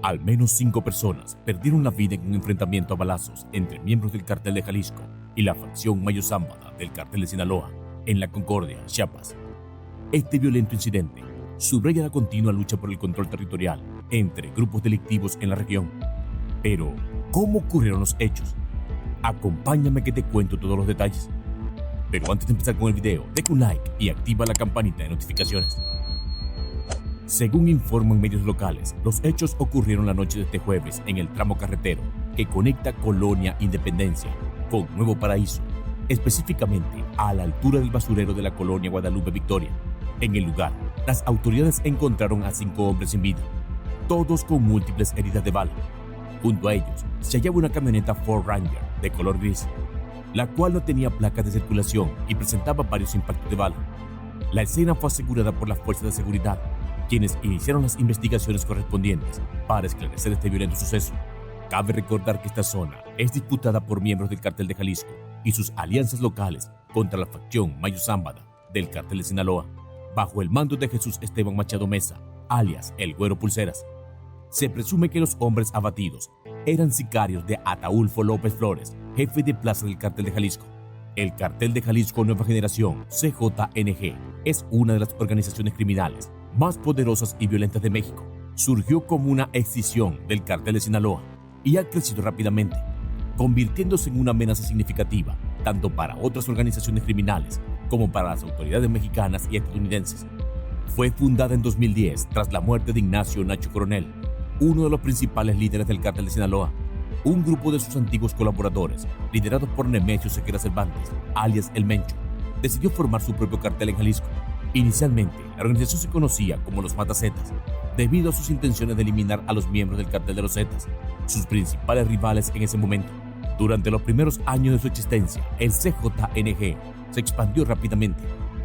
Al menos 5 personas perdieron la vida en un enfrentamiento a balazos entre miembros del Cartel de Jalisco y la facción Mayo Zambada del Cartel de Sinaloa en La Concordia, Chiapas. Este violento incidente subraya la continua lucha por el control territorial entre grupos delictivos en la región. Pero, ¿cómo ocurrieron los hechos? Acompáñame que te cuento todos los detalles. Pero antes de empezar con el video, deja un like y activa la campanita de notificaciones. Según informan medios locales, los hechos ocurrieron la noche de este jueves en el tramo carretero que conecta Colonia Independencia con Nuevo Paraíso, específicamente a la altura del basurero de la colonia Guadalupe Victoria. En el lugar, las autoridades encontraron a 5 hombres sin vida, todos con múltiples heridas de bala. Junto a ellos se hallaba una camioneta Ford Ranger de color gris, la cual no tenía placas de circulación y presentaba varios impactos de bala. La escena fue asegurada por las fuerzas de seguridad, quienes iniciaron las investigaciones correspondientes para esclarecer este violento suceso. Cabe recordar que esta zona es disputada por miembros del Cartel de Jalisco y sus alianzas locales contra la facción Mayo Zambada del Cartel de Sinaloa, bajo el mando de Jesús Esteban Machado Mesa, alias El Güero Pulseras. Se presume que los hombres abatidos eran sicarios de Ataulfo López Flores, jefe de plaza del Cartel de Jalisco. El Cartel de Jalisco Nueva Generación, CJNG, es una de las organizaciones criminales más poderosas y violentas de México. Surgió como una escisión del Cartel de Sinaloa y ha crecido rápidamente, convirtiéndose en una amenaza significativa tanto para otras organizaciones criminales como para las autoridades mexicanas y estadounidenses. Fue fundada en 2010 tras la muerte de Ignacio Nacho Coronel, uno de los principales líderes del Cartel de Sinaloa. Un grupo de sus antiguos colaboradores, liderados por Nemesio Sequera Cervantes, alias El Mencho, decidió formar su propio cartel en Jalisco. Inicialmente, la organización se conocía como los Matazetas, debido a sus intenciones de eliminar a los miembros del Cartel de los Zetas, sus principales rivales en ese momento. Durante los primeros años de su existencia, el CJNG se expandió rápidamente,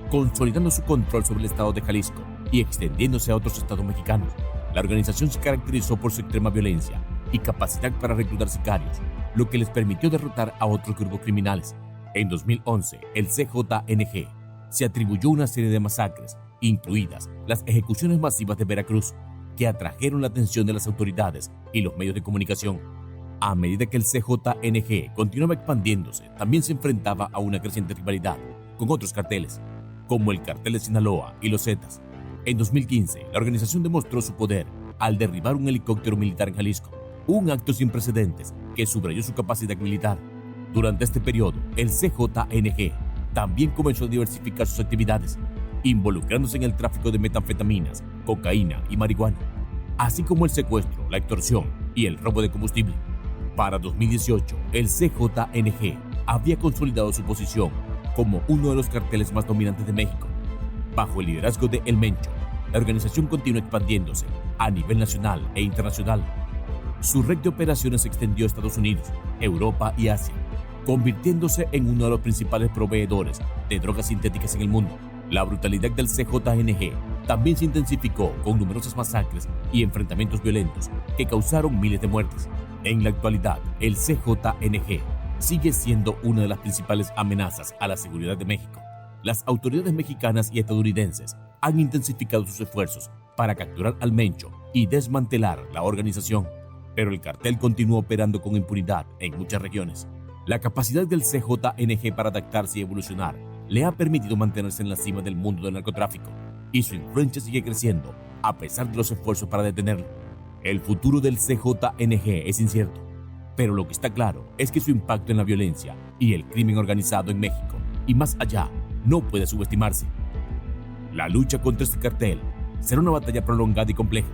consolidando su control sobre el estado de Jalisco y extendiéndose a otros estados mexicanos. La organización se caracterizó por su extrema violencia y capacidad para reclutar sicarios, lo que les permitió derrotar a otros grupos criminales. En 2011, el CJNG se atribuyó una serie de masacres, incluidas las ejecuciones masivas de Veracruz, que atrajeron la atención de las autoridades y los medios de comunicación. A medida que el CJNG continuaba expandiéndose, también se enfrentaba a una creciente rivalidad con otros carteles, como el Cartel de Sinaloa y los Zetas. En 2015, la organización demostró su poder al derribar un helicóptero militar en Jalisco, un acto sin precedentes que subrayó su capacidad militar. Durante este periodo, el CJNG también comenzó a diversificar sus actividades, involucrándose en el tráfico de metanfetaminas, cocaína y marihuana, así como el secuestro, la extorsión y el robo de combustible. Para 2018, el CJNG había consolidado su posición como uno de los carteles más dominantes de México. Bajo el liderazgo de El Mencho, la organización continúa expandiéndose a nivel nacional e internacional. Su red de operaciones se extendió a Estados Unidos, Europa y Asia, convirtiéndose en uno de los principales proveedores de drogas sintéticas en el mundo. La brutalidad del CJNG también se intensificó con numerosas masacres y enfrentamientos violentos que causaron miles de muertes. En la actualidad, el CJNG sigue siendo una de las principales amenazas a la seguridad de México. Las autoridades mexicanas y estadounidenses han intensificado sus esfuerzos para capturar al Mencho y desmantelar la organización, pero el cartel continúa operando con impunidad en muchas regiones. La capacidad del CJNG para adaptarse y evolucionar le ha permitido mantenerse en la cima del mundo del narcotráfico, y su influencia sigue creciendo a pesar de los esfuerzos para detenerlo. El futuro del CJNG es incierto, pero lo que está claro es que su impacto en la violencia y el crimen organizado en México y más allá no puede subestimarse. La lucha contra este cartel será una batalla prolongada y compleja,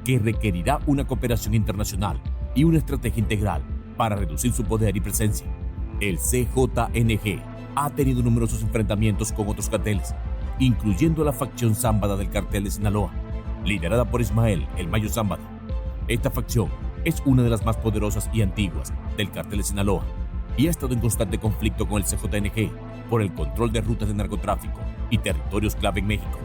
que requerirá una cooperación internacional y una estrategia integral para reducir su poder y presencia. El CJNG ha tenido numerosos enfrentamientos con otros carteles, incluyendo la facción Zambada del Cartel de Sinaloa, liderada por Ismael El Mayo Zambada. Esta facción es una de las más poderosas y antiguas del Cartel de Sinaloa y ha estado en constante conflicto con el CJNG por el control de rutas de narcotráfico y territorios clave en México.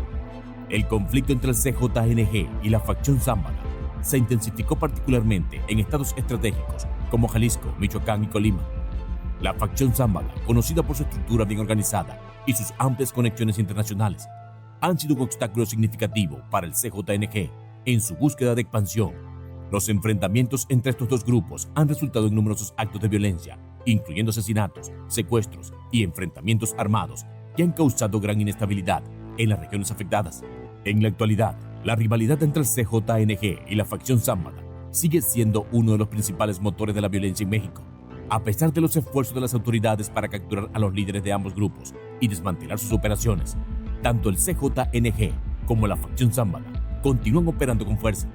El conflicto entre el CJNG y la facción Zambada se intensificó particularmente en estados estratégicos como Jalisco, Michoacán y Colima. La facción Zambada, conocida por su estructura bien organizada y sus amplias conexiones internacionales, han sido un obstáculo significativo para el CJNG en su búsqueda de expansión. Los enfrentamientos entre estos dos grupos han resultado en numerosos actos de violencia, incluyendo asesinatos, secuestros y enfrentamientos armados que han causado gran inestabilidad en las regiones afectadas. En la actualidad, la rivalidad entre el CJNG y la facción Zámbada sigue siendo uno de los principales motores de la violencia en México. A pesar de los esfuerzos de las autoridades para capturar a los líderes de ambos grupos y desmantelar sus operaciones, tanto el CJNG como la facción Zámbada continúan operando con fuerza.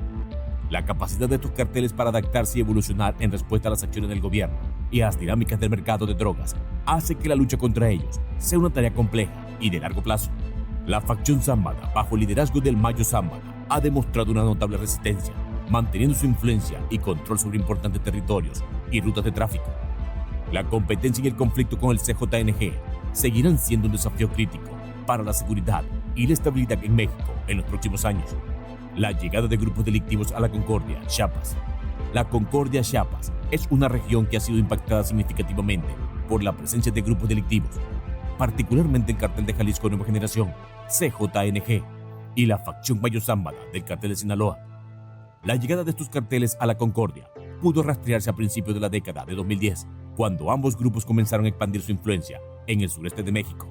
La capacidad de estos carteles para adaptarse y evolucionar en respuesta a las acciones del gobierno y a las dinámicas del mercado de drogas hace que la lucha contra ellos sea una tarea compleja y de largo plazo. La facción Zámbada, bajo el liderazgo del Mayo Zámbada, ha demostrado una notable resistencia, manteniendo su influencia y control sobre importantes territorios y rutas de tráfico. La competencia y el conflicto con el CJNG seguirán siendo un desafío crítico para la seguridad y la estabilidad en México en los próximos años. La llegada de grupos delictivos a la Concordia, Chiapas. La Concordia, Chiapas, es una región que ha sido impactada significativamente por la presencia de grupos delictivos, particularmente el Cartel de Jalisco Nueva Generación, CJNG, y la facción Mayo Zámbada del Cartel de Sinaloa. La llegada de estos carteles a la Concordia pudo rastrearse a principios de la década de 2010, cuando ambos grupos comenzaron a expandir su influencia en el sureste de México.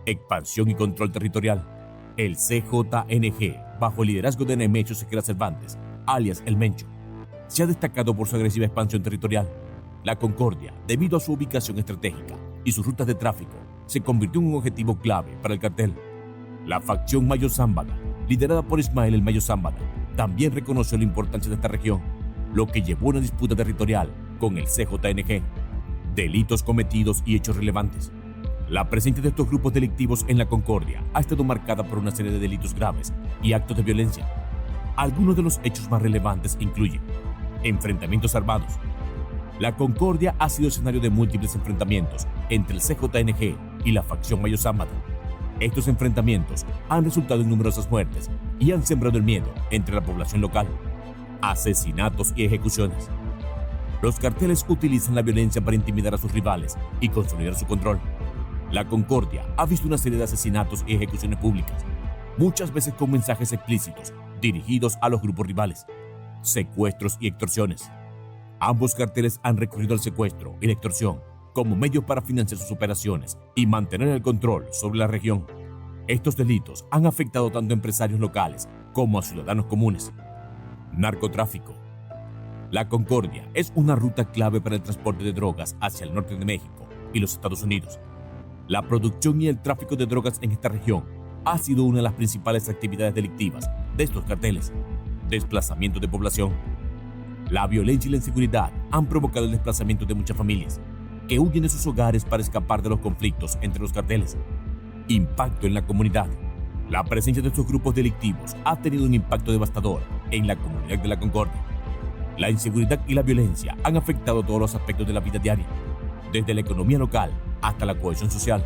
Expansión y control territorial. El CJNG, bajo el liderazgo de Nemesio Ceguera Cervantes, alias El Mencho, se ha destacado por su agresiva expansión territorial. La Concordia, debido a su ubicación estratégica y sus rutas de tráfico, se convirtió en un objetivo clave para el cartel. La facción Mayo Zámbada, liderada por Ismael El Mayo Zámbada, también reconoció la importancia de esta región, lo que llevó a una disputa territorial con el CJNG. Delitos cometidos y hechos relevantes. La presencia de estos grupos delictivos en la Concordia ha estado marcada por una serie de delitos graves y actos de violencia. Algunos de los hechos más relevantes incluyen enfrentamientos armados. La Concordia ha sido escenario de múltiples enfrentamientos entre el CJNG y la facción Mayo Zámbada. Estos enfrentamientos han resultado en numerosas muertes y han sembrado el miedo entre la población local. Asesinatos y ejecuciones. Los carteles utilizan la violencia para intimidar a sus rivales y consolidar su control. La Concordia ha visto una serie de asesinatos y ejecuciones públicas, muchas veces con mensajes explícitos dirigidos a los grupos rivales. Secuestros y extorsiones. Ambos carteles han recurrido al secuestro y la extorsión como medios para financiar sus operaciones y mantener el control sobre la región. Estos delitos han afectado tanto a empresarios locales como a ciudadanos comunes. Narcotráfico. La Concordia es una ruta clave para el transporte de drogas hacia el norte de México y los Estados Unidos. La producción y el tráfico de drogas en esta región ha sido una de las principales actividades delictivas de estos carteles. Desplazamiento de población. La violencia y la inseguridad han provocado el desplazamiento de muchas familias que huyen de sus hogares para escapar de los conflictos entre los carteles. Impacto en la comunidad. La presencia de estos grupos delictivos ha tenido un impacto devastador en la comunidad de la Concordia. La inseguridad y la violencia han afectado todos los aspectos de la vida diaria, desde la economía local hasta la cohesión social.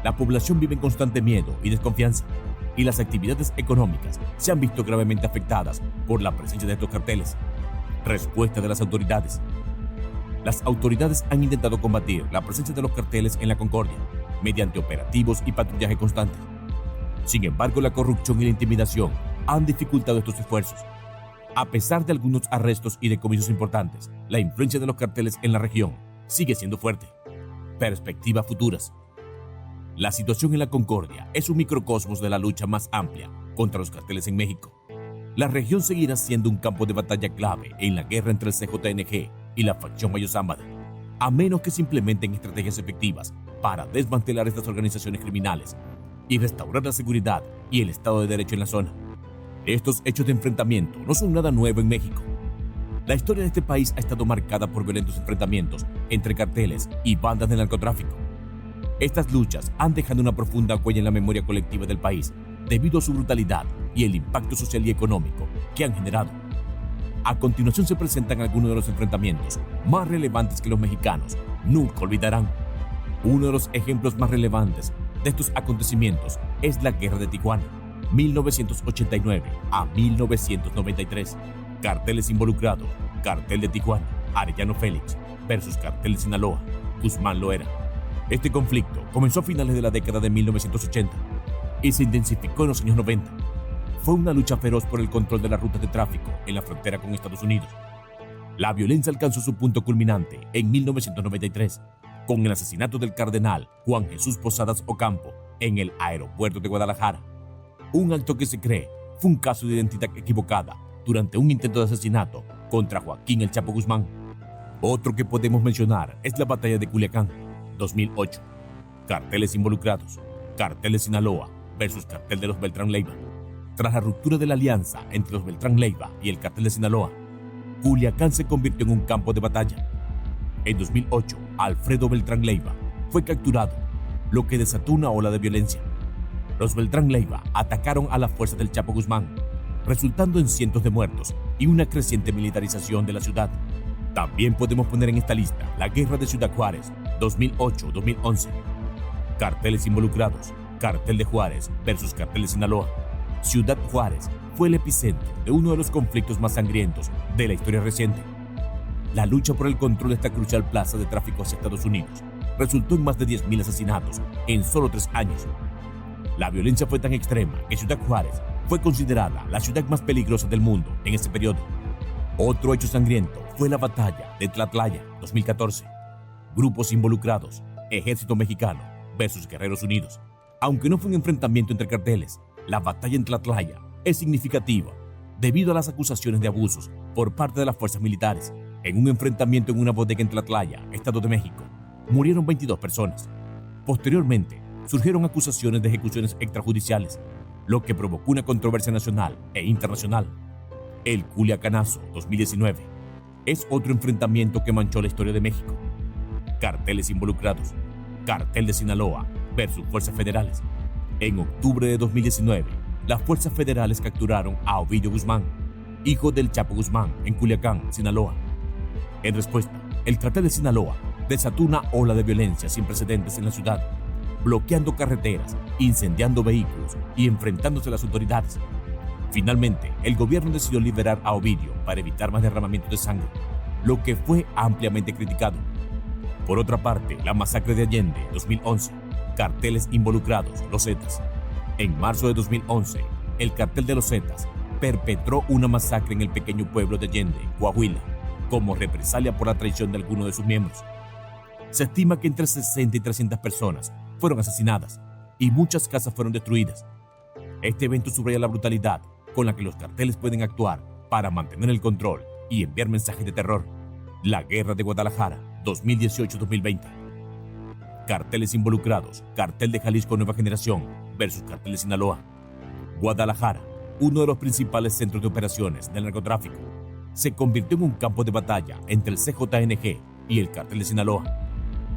La población vive en constante miedo y desconfianza, y las actividades económicas se han visto gravemente afectadas por la presencia de estos carteles. Respuesta de las autoridades. Las autoridades han intentado combatir la presencia de los carteles en la Concordia mediante operativos y patrullaje constantes. Sin embargo, la corrupción y la intimidación han dificultado estos esfuerzos. A pesar de algunos arrestos y decomisos importantes, la influencia de los carteles en la región sigue siendo fuerte. Perspectivas futuras. La situación en la Concordia es un microcosmos de la lucha más amplia contra los carteles en México. La región seguirá siendo un campo de batalla clave en la guerra entre el CJNG y la facción Mayo Zámbada, a menos que se implementen estrategias efectivas para desmantelar estas organizaciones criminales y restaurar la seguridad y el Estado de Derecho en la zona. Estos hechos de enfrentamiento no son nada nuevo en México. La historia de este país ha estado marcada por violentos enfrentamientos entre carteles y bandas de narcotráfico. Estas luchas han dejado una profunda huella en la memoria colectiva del país debido a su brutalidad y el impacto social y económico que han generado. A continuación se presentan algunos de los enfrentamientos más relevantes que los mexicanos nunca olvidarán. Uno de los ejemplos más relevantes de estos acontecimientos es la Guerra de Tijuana, 1989 a 1993. Carteles involucrados: Cartel de Tijuana, Arellano Félix, versus Cartel de Sinaloa, Guzmán Loera. Este conflicto comenzó a finales de la década de 1980 y se intensificó en los años 90. fue una lucha feroz por el control de las rutas de tráfico en la frontera con Estados Unidos. La violencia alcanzó su punto culminante en 1993, con el asesinato del cardenal Juan Jesús Posadas Ocampo en el aeropuerto de Guadalajara. Un acto que se cree fue un caso de identidad equivocada durante un intento de asesinato contra Joaquín El Chapo Guzmán. Otro que podemos mencionar es la batalla de Culiacán, 2008. Carteles involucrados: Cartel de Sinaloa versus Cartel de los Beltrán Leiva. Tras la ruptura de la alianza entre los Beltrán Leiva y el Cartel de Sinaloa, Culiacán se convirtió en un campo de batalla. En 2008, Alfredo Beltrán Leiva fue capturado, lo que desató una ola de violencia. Los Beltrán Leiva atacaron a las fuerzas del Chapo Guzmán, resultando en cientos de muertos y una creciente militarización de la ciudad. También podemos poner en esta lista la Guerra de Ciudad Juárez, 2008-2011. Carteles involucrados: Cartel de Juárez versus Cartel de Sinaloa. Ciudad Juárez fue el epicentro de uno de los conflictos más sangrientos de la historia reciente. La lucha por el control de esta crucial plaza de tráfico hacia Estados Unidos resultó en más de 10.000 asesinatos en solo 3 años. La violencia fue tan extrema que Ciudad Juárez fue considerada la ciudad más peligrosa del mundo en ese periodo. Otro hecho sangriento fue la batalla de Tlatlaya, 2014. Grupos involucrados: Ejército Mexicano versus Guerreros Unidos. Aunque no fue un enfrentamiento entre carteles, la batalla en Tlatlaya es significativa debido a las acusaciones de abusos por parte de las fuerzas militares. En un enfrentamiento en una bodega en Tlatlaya, Estado de México, murieron 22 personas. Posteriormente, surgieron acusaciones de ejecuciones extrajudiciales, lo que provocó una controversia nacional e internacional. El Culiacanazo 2019 es otro enfrentamiento que manchó la historia de México. Carteles involucrados: Cartel de Sinaloa versus fuerzas federales. En octubre de 2019, las fuerzas federales capturaron a Ovidio Guzmán, hijo del Chapo Guzmán, en Culiacán, Sinaloa. En respuesta, el Cartel de Sinaloa desató una ola de violencia sin precedentes en la ciudad, bloqueando carreteras, incendiando vehículos y enfrentándose a las autoridades. Finalmente, el gobierno decidió liberar a Ovidio para evitar más derramamiento de sangre, lo que fue ampliamente criticado. Por otra parte, la masacre de Allende, 2011. Carteles involucrados: Los Zetas. En marzo de 2011, el Cartel de los Zetas perpetró una masacre en el pequeño pueblo de Allende, Coahuila, como represalia por la traición de algunos de sus miembros. Se estima que entre 60 y 300 personas fueron asesinadas y muchas casas fueron destruidas. Este evento subraya la brutalidad con la que los carteles pueden actuar para mantener el control y enviar mensajes de terror. La Guerra de Guadalajara, 2018-2020. Carteles involucrados: Cartel de Jalisco Nueva Generación versus Cartel de Sinaloa. Guadalajara, uno de los principales centros de operaciones del narcotráfico, se convirtió en un campo de batalla entre el CJNG y el Cartel de Sinaloa.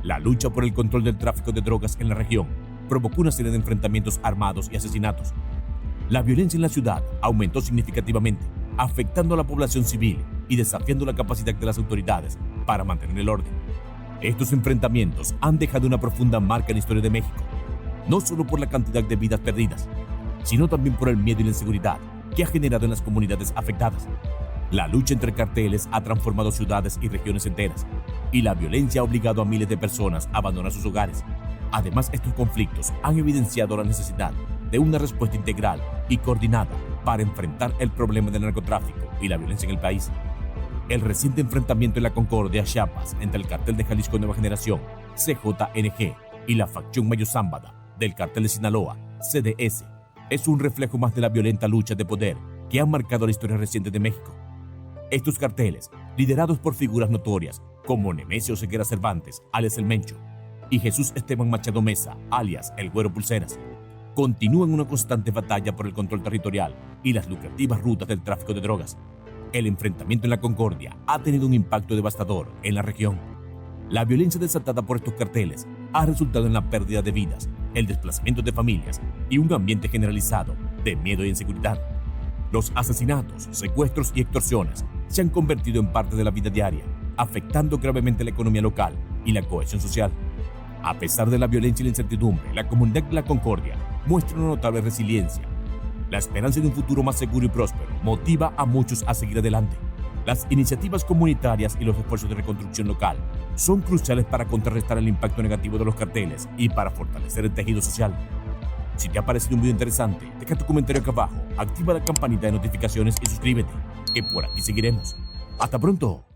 La lucha por el control del tráfico de drogas en la región provocó una serie de enfrentamientos armados y asesinatos. La violencia en la ciudad aumentó significativamente, afectando a la población civil y desafiando la capacidad de las autoridades para mantener el orden. Estos enfrentamientos han dejado una profunda marca en la historia de México, no solo por la cantidad de vidas perdidas, sino también por el miedo y la inseguridad que ha generado en las comunidades afectadas. La lucha entre carteles ha transformado ciudades y regiones enteras, y la violencia ha obligado a miles de personas a abandonar sus hogares. Además, estos conflictos han evidenciado la necesidad de una respuesta integral y coordinada para enfrentar el problema del narcotráfico y la violencia en el país. El reciente enfrentamiento en la Concordia, Chiapas, entre el Cartel de Jalisco Nueva Generación, CJNG, y la facción Mayo Zambada del Cartel de Sinaloa, CDS, es un reflejo más de la violenta lucha de poder que ha marcado la historia reciente de México. Estos carteles, liderados por figuras notorias como Nemesio Ceguera Cervantes, alias El Mencho, y Jesús Esteban Machado Meza, alias El Güero Pulseras, continúan una constante batalla por el control territorial y las lucrativas rutas del tráfico de drogas. El enfrentamiento en la Concordia ha tenido un impacto devastador en la región. La violencia desatada por estos carteles ha resultado en la pérdida de vidas, el desplazamiento de familias y un ambiente generalizado de miedo y inseguridad. Los asesinatos, secuestros y extorsiones se han convertido en parte de la vida diaria, afectando gravemente la economía local y la cohesión social. A pesar de la violencia y la incertidumbre, la comunidad de la Concordia muestra una notable resiliencia. La esperanza de un futuro más seguro y próspero motiva a muchos a seguir adelante. Las iniciativas comunitarias y los esfuerzos de reconstrucción local son cruciales para contrarrestar el impacto negativo de los carteles y para fortalecer el tejido social. Si te ha parecido un video interesante, deja tu comentario acá abajo, activa la campanita de notificaciones y suscríbete, que por aquí seguiremos. ¡Hasta pronto!